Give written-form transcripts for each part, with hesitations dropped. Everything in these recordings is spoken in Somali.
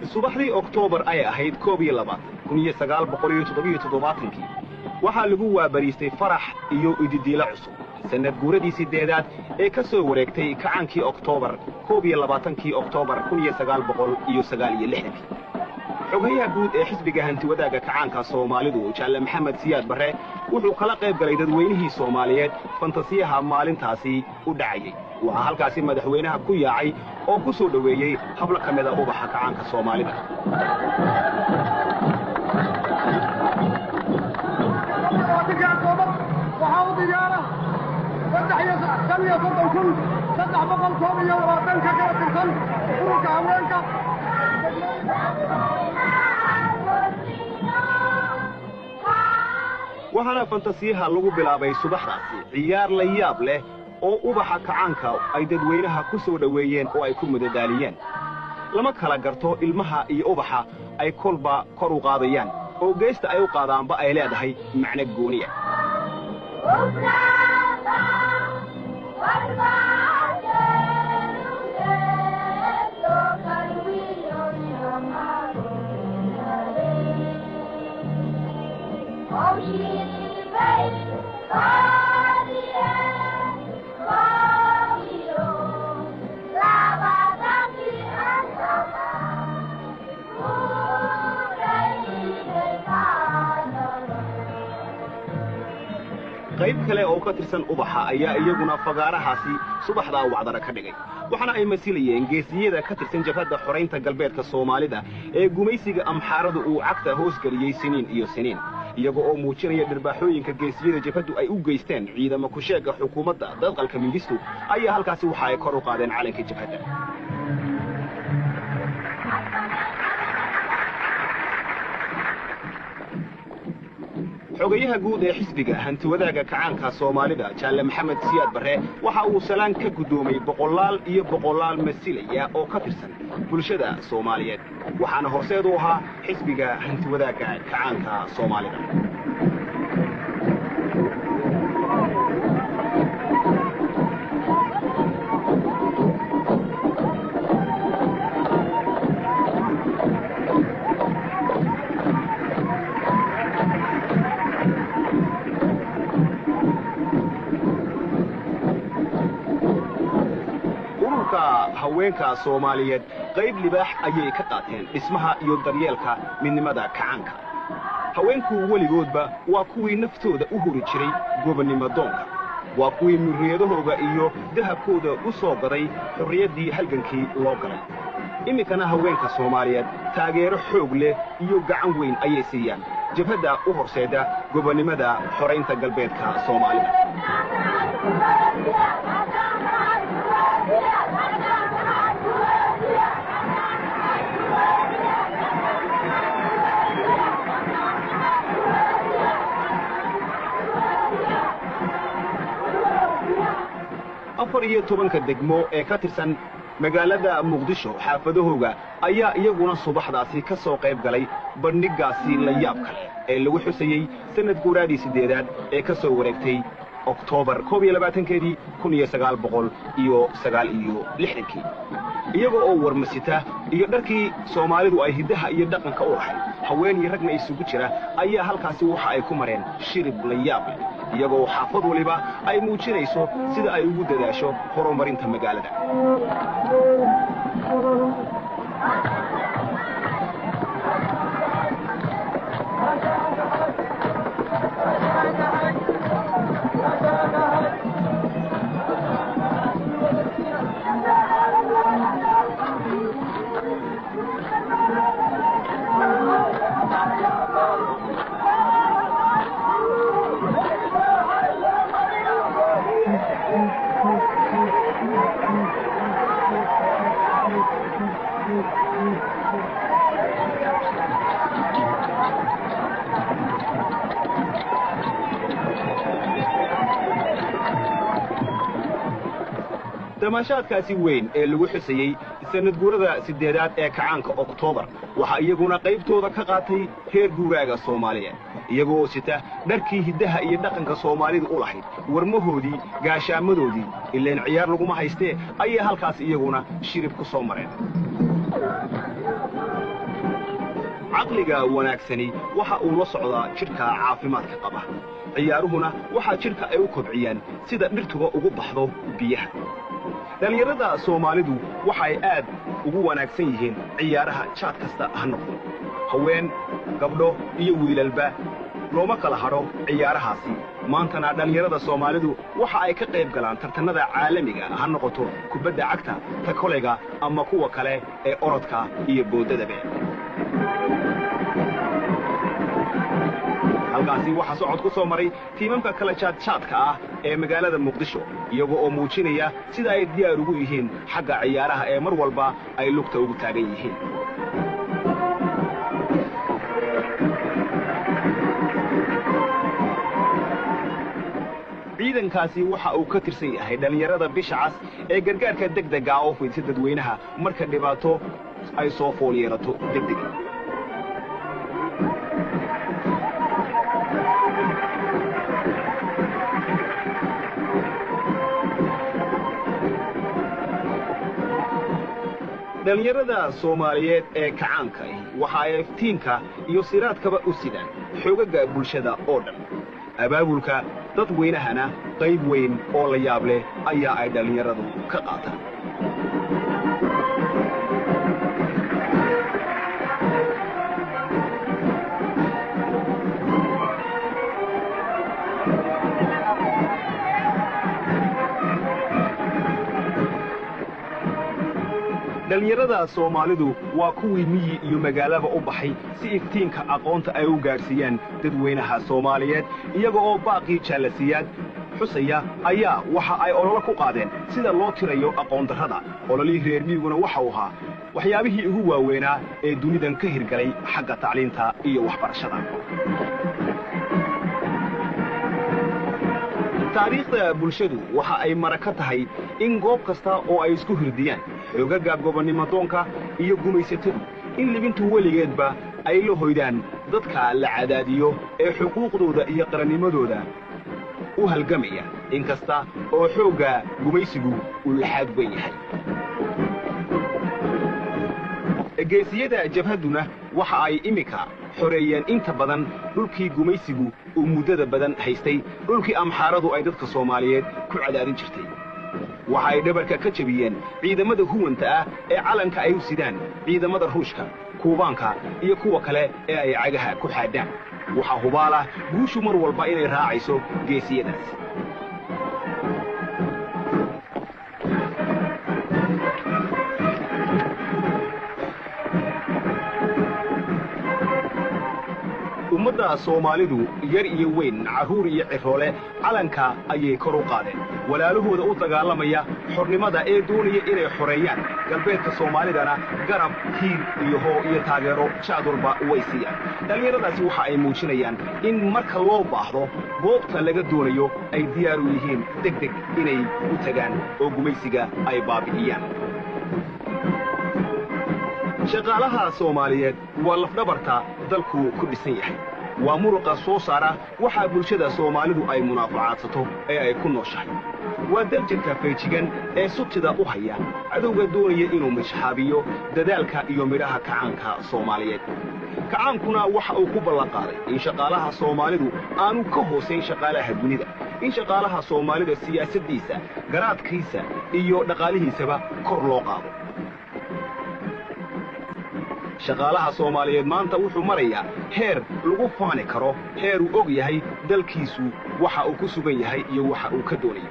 subaxdii Oktoobar ay ahayd 1977 waxaa lagu waabariistay farax iyo ididiila cusub sanad guuradii 8aad ee ka soo wareegtay kacaankii Oktoobar 21 Oktoobar 1969 xogayaha guud ee xisbiga hantiwadaaga kacaanka Soomaalidu Jaalle Maxamed Siyaad Barre wuxuu kala qayb galay dadweynihii Soomaaliyeed fantasiyaha maalintaasi u dhacayay waxa halkaasi madaxweynaha ku yaacay oo ku soo dhaweeyay habla kamida ubaxa kacaanka Soomaalida waxaana fantasiyaha lagu bilaabay subaxdaasi ciyaar la yaab leh oo ubaxa kacaanka ay dadweynaha ku soo dhaweeyeen oo ay ku madadaaliyeen lama kala garto ilmaha iyo ubaxa ay kolba kor u qaadayaan oo geesta ay u qaadaanba ay leedahay macno gooni ah qayb kale oo ka tirsan ubaxa ayaa iyaguna fagaarahaasi subaxda wacdara ka dhigay waxaana ay masilayeen geesiyada ka tirsan jabhadda xoreynta galbeedka Soomaalida ee gumaysiga amxaaradu uu cagta hoos galiyay siniin iyo siniin iyaga oo muujinaya dhirbaaxooyinka geesiyada jabhaddu ay u geysteen ciidamo ku sheega xukuumadda dadqalka Mingistu ayaa halkaasi waxa ay kor u qaadeen calanka jabhadda xogayaha guud ee xisbiga hantiwadaaga kacaanka Soomaalida Jaalle Maxamed Siyaad Barre waxa uu salaan ka gudoomay boqolaal masilaya oo ka tirsan bulshada Soomaaliyeed waxaana horseed u ahaa xisbiga hantiwadaaga kacaanka Soomaalida haweenka Soomaaliyeed qayb libaax ayay ka qaateen dhismaha iyo daryeelka midnimada kacaanka haweenku waligoodba waa kuwii naftooda u huri jiray gobonnimo doonka waa kuwii muriyadahooda iyo dahabkooda u soo gaday xorriyaddii halgankii loo galay iminkana haweenka Soomaaliyeed taageero xoog leh iyo gacan weyn ayay siiyaan jabhadda u horseeda gobonnimada xoreynta galbeedka Soomaalida afar iyo tobanka degmo ee ka tirsan magaalada Muqdisho xaafadahooga ayaa iyaguna subaxdaasi ka soo qayb galay bandhigaasi la yaab kale ee lagu xusayay sanad guuradii 8aad ee ka soo wareegtay Oktoobar 21 1969 iyaga oo warmasita iyo dharkii Soomaalidu ay hidaha iyo dhaqanka u lahayd haween iyo ragna isugu jira ayaa halkaasi waxa ay ku mareen shirib la yaab leh iyaga oo xaafad waliba ay muujinayso sida ay ugu dadaasho horumarinta magaalada damaashaadkaasi weyn ee lagu xusayay sanad guurada 8aad ee kacaanka Oktoobar waxa iyaguna qaybtooda ka qaatay heer guuraaga Soomaaliyeed iyagoo sita dharkii hidaha iyo dhaqanka Soomaalida u lahayd warmahoodii gaashaamadoodii ileen ciyaar lagu ma haystee ayaa halkaas iyaguna shirib ku soo mareen caqliga wanaagsani waxa uu la socdaa jidhka caafimaadka qaba ciyaaruhuna waxa jidhka ay u kobciyaan sida dhirtuba ugu baxdo biyaha dhalinyarada Soomaalidu waxay aad ugu wanaagsan yihiin ciyaaraha jaad kasta ha noqdo haween gabdho iyo wiilalba looma kala haro ciyaarahaasi maantana dhalinyarada Soomaalidu waxa ay ka qayb galaan tartanada caalamiga ha noqoto kubadda cagta ta kolayga ama kuwa kale ee orodka iyo boodadaba halkaasi waxa socod ku soo maray tiimamka kala jaadka ah ee magaalada Muqdisho iyaga oo muujinaya sida ay diyaar ugu yihiin xagga ciyaaraha ee mar walba ay lugta ugu taagan yihiin ciidankaasi waxa uu ka tirsan yahay dhalinyarada bisha cas ee gargaarka degdega ah oo fidisa dadweynaha marka dhibaato ay soo fool yeelato degdeg dhalinyarada Soomaaliyeed ee kacaanka waxa ay iftiinka iyo siraadkaba u sidaan xoogagga bulshada oo dhan abaabulka dadweynahana qayb weyn oo la yaab leh ayaa ay dhalinyaradu ka qaataan dhalinyarada Soomaalidu waa kuwii miyi iyo magaalaba u baxay si iftiinka aqoonta ay u gaarsiiyaan dadweynaha Soomaaliyeed iyaga oo baaqi jaalasiyaad xusaya ayaa waxa ay olole ku qaadeen sida loo tirayo aqoon darrada ololihii reer miyiguna waxa uu ahaa waxyaabihii ugu waaweynaa ee dunidan ka hirgalay xagga tacliinta iyo waxbarashada taariikhda bulshadu waxa ay maraka tahay in goob kasta oo ay isku hirdiyaan xoogagga gobonnimodoonka iyo gumaysatadu in libintu weligeedba ay la hoydaan dadka la cadaadiyo ee xuquuqdooda iyo qarannimadooda u halgamaya inkasta oo xoogga gumaysigu uu laxaad weyn yahay geesiyada jabhaduna waxa ay imika xoreeyeen inta badan dhulkii gumaysigu uu muddada badan haystay dhulkii amxaaradu ay dadka Soomaaliyeed ku cadaadin jirtay waxa ay dhabarka ka jabiyeen ciidamada huwanta ah ee calanka ay u sidaan ciidamada Ruushka Kuubaanka iyo kuwa kale ee ay cagaha ku xaadaan waxa hubaala guushu mar walba inay raacayso geesiyadaas ummadda Soomaalidu yar iyo weyn caruur iyo ciroole calanka ayay kor u qaadeen walaalahooda u dagaalamaya xornimada ee doonaya inay xoreeyaan galbeedka Soomaalidana garab hiil iyo hoo iyo taageero jaadulba way siiyaan dhalinyaradaasi waxa ay muujinayaan in marka loo baahdo goobta laga doonayo ay diyaar u yihiin degdeg inay u tagaan oo gumaysiga ay baabi'iyaan shaqaalaha Soomaaliyeed waa lafdhabarta dalku ku dhisan yahay waa muruqa soo saara waxa bulshada Soomaalidu ay munaafacaadsato ee ay ku nooshahay waa dalka feejigan ee subtida u haya cadowga doonaya inuu mashxaabiyo dadaalka iyo midhaha kacaanka Soomaaliyeed kacaankuna waxa uu ku ballan qaaday in shaqaalaha Soomaalidu aanu ka hooseyn shaqaalaha dunida in shaqaalaha Soomaalida siyaasaddiisa garaadkiisa iyo dhaqaalihiisaba kor loo qaado shaqaalaha Soomaaliyeed maanta wuxuu marayaa heer lagu faani karo heer uu og yahay dalkiisu waxa uu ku sugan yahay iyo waxa uu ka doonayo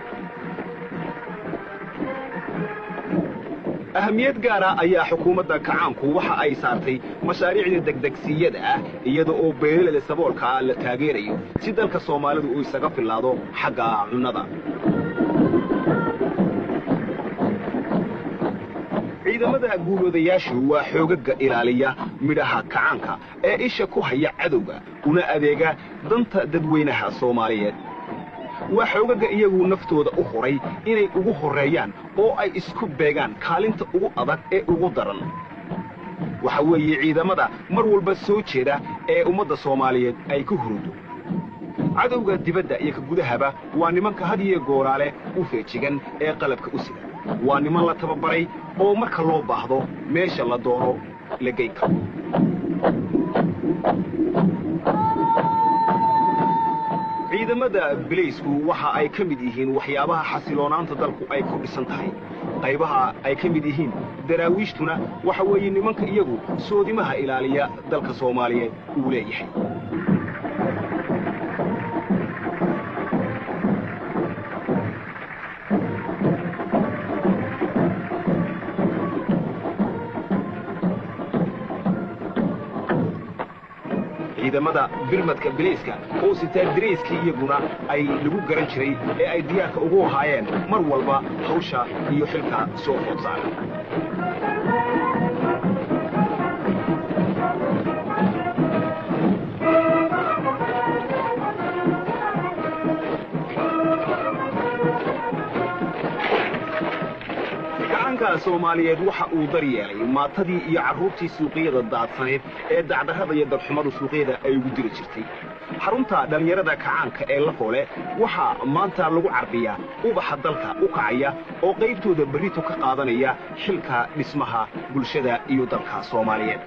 ahamiyad gaar ah ayaa xukuumadda kacaanku waxa ay saartay mashaariicda degdegsiyada ah iyada oo beeraleyda saboolka ah la taageerayo si dalka Soomaalidu uu isaga filaado xagga cunnada ciidamada guuloodayaashu waa xoogagga ilaaliya midhaha kacaanka ee isha ku haya cadowga una adeega danta dadweynaha Soomaaliyeed waa xoogagga iyagu naftooda u horay inay ugu horeeyaan oo ay isku beegaan kaalinta ugu adag ee ugu daran waxa weeye ciidamada mar walba soo jeeda ee ummadda Soomaaliyeed ay ku hurdo cadowga dibadda iyo ka gudahaba waa nimanka had iyo gooraale u feejigan ee qalabka u sida waa niman la tababaray oo marka loo baahdo meesha la doono la geyn karo ciidamada bileysku waxa ay ka mid yihiin waxyaabaha xasiloonaanta dalku ay ku dhisan tahay qaybaha ay ka mid yihiin daraawiishtuna waxa weeye nimanka iyagu soodimaha ilaaliya dalka Soomaaliyeed uu leeyahay ciidamada birmadka bilayska oo sitaa direyska iyaguna ay lagu garan jiray ee ay diyaarka ugu ahaayeen mar walba hawsha iyo xilka soo foodsaara Soomaaliyeed waxa uu daryeelay maatadii iyo carruurtii suuqyada daadsaneed ee dacdarrada iyo darxumadu suuqyada ay ugu diri jirtay xarunta dhalinyarada kacaanka ee la foole waxa maanta lagu carbiyaa ubaxa dalka u kacaya oo qaybtooda berrito ka qaadanaya xilka dhismaha bulshada iyo dalka Soomaaliyeed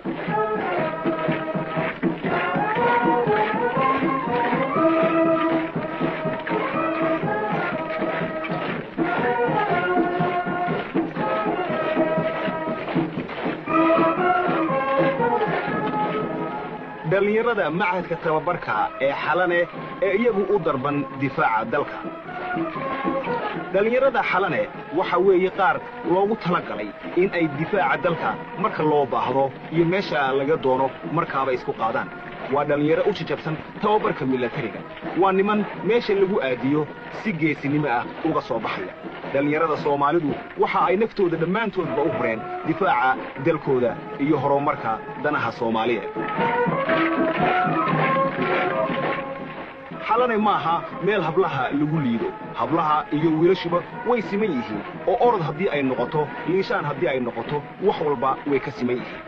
dhalinyarada macadka tababarka ee xalane ee iyagu u darban difaaca dalka dhalinyarada xalane waxa weeye qaar loogu talagalay in ay difaaca dalka marka loo baahdo iyo meesha laga doono markaaba isku qaadaan waa dhalinyaro u jajabsan tababarka militariga waa niman meesha lagu aadiyo si geesinimo ah uga soo baxaya dhalinyarada Soomaalidu waxa ay naftooda dhammaantoodba u hureen difaaca dalkooda iyo horumarka danaha Soomaaliyeed xalane maaha meel hablaha lagu liido hablaha iyo wiilashuba way siman yihiin oo orod haddii ay noqoto liishaan haddii ay noqoto wax walba way ka siman yihiin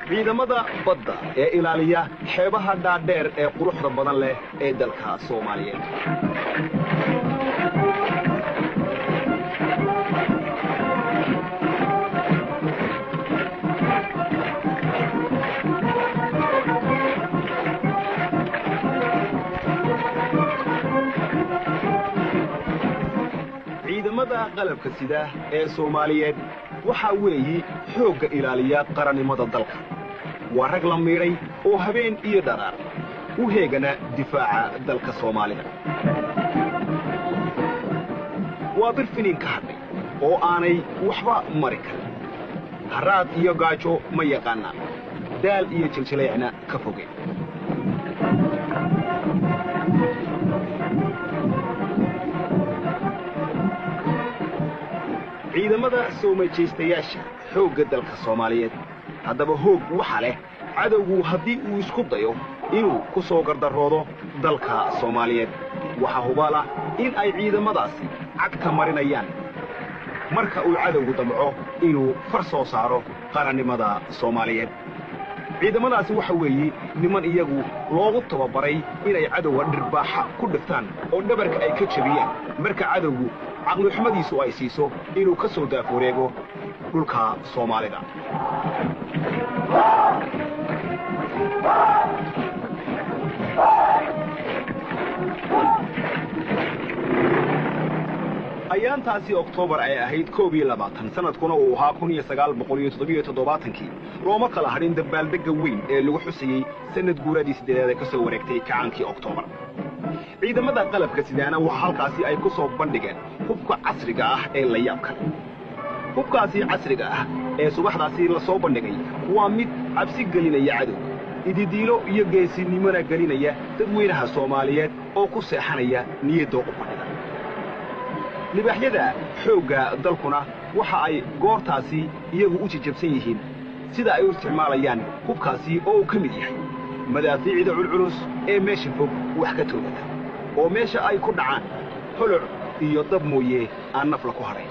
ciidamada badda ee ilaaliya xeebaha dhaadheer ee quruxda badan leh ee dalka Soomaaliyeed ciidamada qalabka sida ee Soomaaliyeed waxa weeye xoogga ilaaliya qarannimada dalka waa rag la miiray oo habeen iyo dharaar u heegana difaaca dalka Soomaaliya waa birfinin ka hadhay oo aanay waxba mari karin haraad iyo gaajo ma yaqaanaan daal iyo jiljileecna ka fogeen ciidamada soo majeystayaasha xoogga dalka Soomaaliyeed haddaba hoog waxa leh cadowgu haddii uu isku dayo inuu ku soo gardaroodo dalka Soomaaliyeed waxa hubaal ah in ay ciidamadaasi cagta marinayaan marka uu cadowgu damco inuu far soo saaro qarannimada Soomaaliyeed ciidamadaasi waxa weeye niman iyagu loogu tababaray inay cadowga dhirbaaxa ku dhigtaan oo dhabarka ay ka jabiyaan marka cadowgu caqli xumadiisu ay siiso inuu ka soo daafureego dhulka Soomaalida ayaantaasi Oktoobar ay ahayd 22 sanadkuna uu ahaa 1977 looma kala hadhin dabaaldegga weyn ee lagu xusayay sanad guuradii 8 ka soo wareegtay kacaankii Oktoobar ciidamada qalabka sidaana waxa halkaasi ay ku soo bandhigeen hubka casriga ah ee la yaab kale hubkaasi casriga ah ee subaxdaasi la soo bandhigay waa mid cabsi gelinaya cadow ididiilo iyo geesinimona gelinaya dadweynaha Soomaaliyeed oo ku seexanaya niyadda u fadhida libaxyada xoogga dalkuna waxa ay goortaasi iyagu u jajabsan yihiin sida ay u isticmaalayaan hubkaasi oo uu ka mid yahay madaafiicda culculus ee meesha fog wax ka toogata oo meesha ay ku dhacaan holoc iyo dab mooye aan naf la ku haray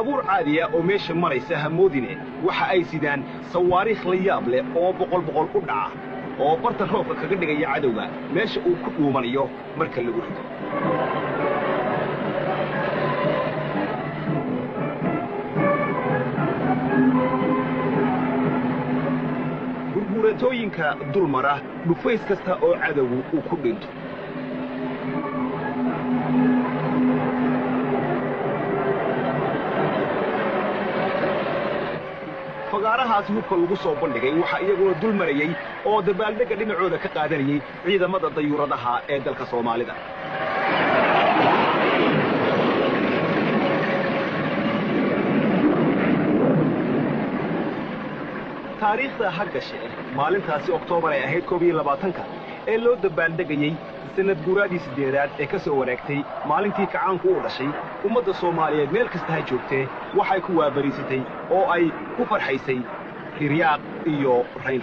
baabuur caadiya oo meesha maraysa hamoodine waxa ay sidaan sawaariikh la yaab leh oo boqol u dhaca oo barta roobka kaga dhigaya cadowga meesha uu ku dhuumanayo marka lagu rido gurguuratooyinka dulmara dhufays kasta oo cadowgu uu ku dhinto fagaarahaasi hubka lagu soo bandhigay waxa iyaguna dul marayay oo dabaaldegga dhinacooda ka qaadanayay ciidamada dayuuradaha ee dalka Soomaalida taariikhda haggashe maalintaasi Oktoobar ay ahayd 22 ee loo dabaaldegayay sanad guuradii 8aad ee ka soo wareegtay maalintii kacaanku u dhashay ummadda Soomaaliyeed meel kasta ha joogtee waxay ku waabariisatay oo ay ku farxaysay riyaaq iyo rayn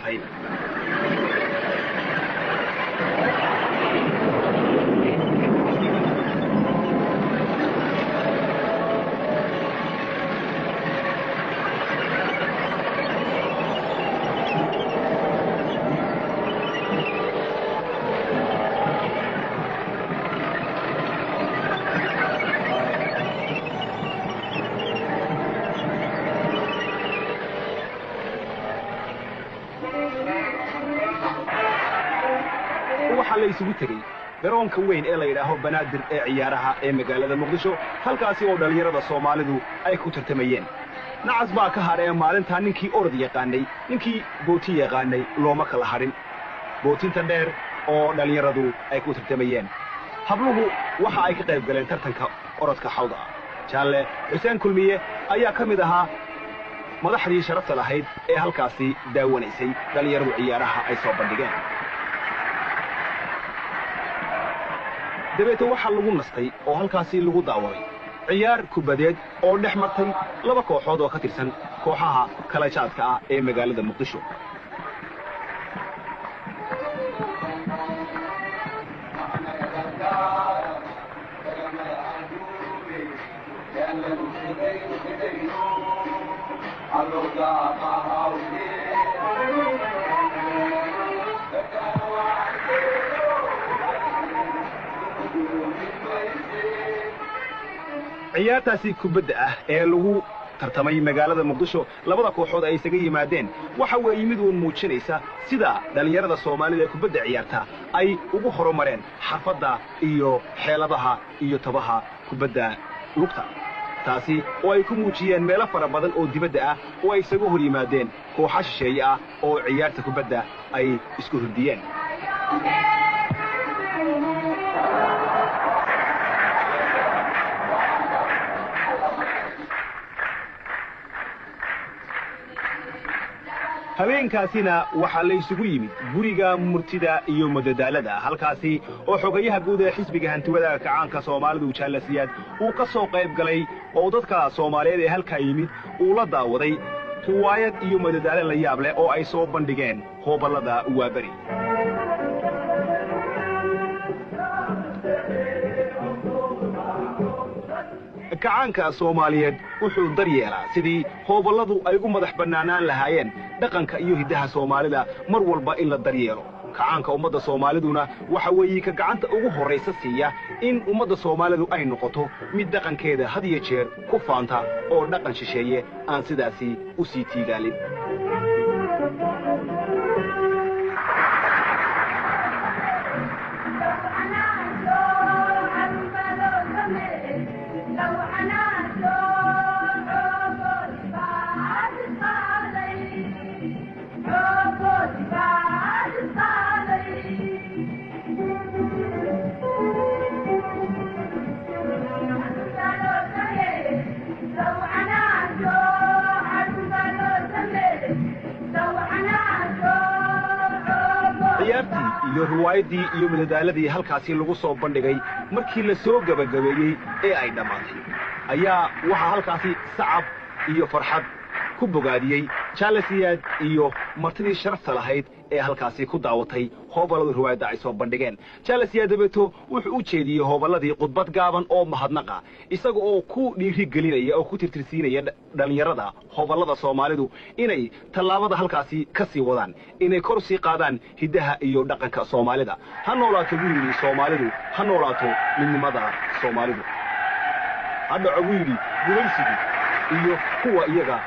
waxa la isugu tagay garoonka weyn ee la yiraahdo Banaadir ee ciyaaraha ee magaalada Muqdisho halkaasi oo dhalinyarada Soomaalidu ay ku tartamayeen nacas baa ka haray maalinta ninkii orod yaqaanay ninkii booti yaqaanay looma kala harin bootinta dheer oo dhalinyaradu ay ku tartamayeen habluhu waxa ay ka qayb galeen tartanka orodka xawda jaalle Xuseen Kulmiye ayaa kamid ahaa madaxdii sharafta lahayd ee halkaasi daawanaysay dhalinyaradu ciyaaraha ay soo bandhigeen dabeeto waxa lagu nastay oo halkaasi lagu daawaday ciyaar kubadeed oo dhex martay laba kooxood oo ka tirsan kooxaha kala jaadka ah ee magaalada Muqdisho ciyaartaasi kubadda ah ee lagu tartamay magaalada Muqdisho labada kooxood ay isaga yimaadeen waxa weey mid uu muujinaysa sida dhalinyarada Soomaalida ee kubadda ciyaarta ay ugu horumareen xafada iyo xeeladaha iyo tabaha kubadda lugta taasi oo ay ku muujiyeen meelo fara badan oo dibadda ah oo ay isaga hor yimaadeen kooxo shisheeye ah oo ciyaarta kubadda ay isku hurdiyeen habeenkaasina waxa la isugu yimid guriga murtida iyo madadaalada halkaasi oo xogayaha guud ee xisbiga hantiwada kacaanka Soomaalidu Jaalasiyaad uu ka soo qayb galay oo dadka Soomaaliyeed ee halka yimid uu la daawaday riwaayad iyo madadaalo la yaab leh oo ay soo bandhigeen hoobalada waabari kacaanka Soomaaliyeed wuxuu daryeelaa sidii hoobaladu ay ugu madax banaanaan lahaayeen dhaqanka iyo hidaha Soomaalida mar walba in la daryeelo kacaanka ummadda Soomaaliduna waxa weeye ka gacanta ugu horeysa siiya in ummadda Soomaalidu ay noqoto mid dhaqankeeda had iyo jeer ku faanta oo dhaqan shisheeye aan sidaasi u sii tiigaalin iyo riwaayadii iyo madadaaladii halkaasi lagu soo bandhigay markii la soo gabagabeeyay ee ay dhamaatay ayaa waxa halkaasi sacab iyo farxad ku bogaadiyay jaalasiyaad iyo martidii sharafta lahayd ee halkaasi ku daawatay hooballadii riwaayadda ay soo bandhigeen. jaalasiyaad dabeeto wuxuu u jeediyey hooballadii khudbad gaaban oo mahadnaqa isaga oo ku dhiirigelinaya oo ku tirtirsiinaya dhallinyarada hooballada Soomaalidu inay tallaabada halkaasi ka sii wadaan, inay kor sii qaadaan hiddaha iyo dhaqanka Soomaalida. ha noolaato wiilii Soomaalidu, ha noolaato midnimada Soomaalidu. hadda ugu yidhi gumaysigu iyo kuwa iyaga